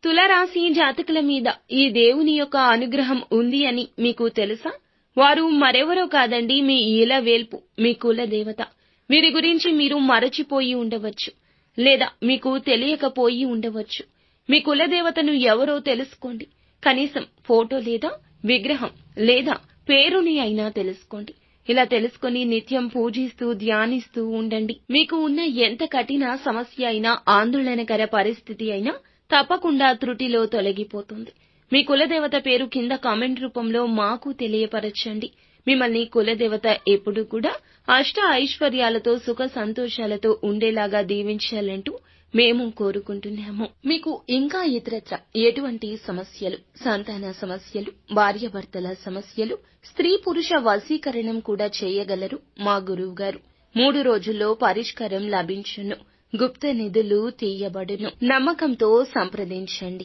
తులారాశి జాతకుల మీద ఈ దేవుని యొక్క అనుగ్రహం ఉంది అని మీకు తెలుసా? వారు మరెవరో కాదండి, మీ ఇలవేల్పు, మీ కుల దేవత. వీరి గురించి మీరు మరచిపోయి ఉండవచ్చు, లేదా మీకు తెలియకపోయి ఉండవచ్చు. మీ కులదేవతను ఎవరో తెలుసుకోండి. కనీసం ఫోటో లేదా విగ్రహం లేదా పేరుని అయినా తెలుసుకోండి. ఇలా తెలుసుకొని నిత్యం పూజిస్తూ ధ్యానిస్తూ ఉండండి. మీకు ఉన్న ఎంత కఠిన సమస్య అయినా, ఆందోళనకర పరిస్థితి అయినా తప్పకుండా త్రుటిలో తొలగిపోతుంది. మీ కులదేవత పేరు కింద కామెంట్ రూపంలో మాకు తెలియపరచండి. మిమ్మల్ని కులదేవత ఎప్పుడూ కూడా అష్ట ఐశ్వర్యాలతో సుఖ సంతోషాలతో ఉండేలాగా దీవించాలంటూ మేము కోరుకుంటున్నాము. మీకు ఇంకా ఇతరత్ర ఎటువంటి సమస్యలు, సంతాన సమస్యలు, భార్యాభర్తల సమస్యలు, స్త్రీ పురుష వశీకరణం కూడా చేయగలరు మా గురువు గారు. 3 రోజుల్లో పరిష్కారం లభించును. గుప్త నిధులు తీయబడును. నమ్మకంతో సంప్రదించండి.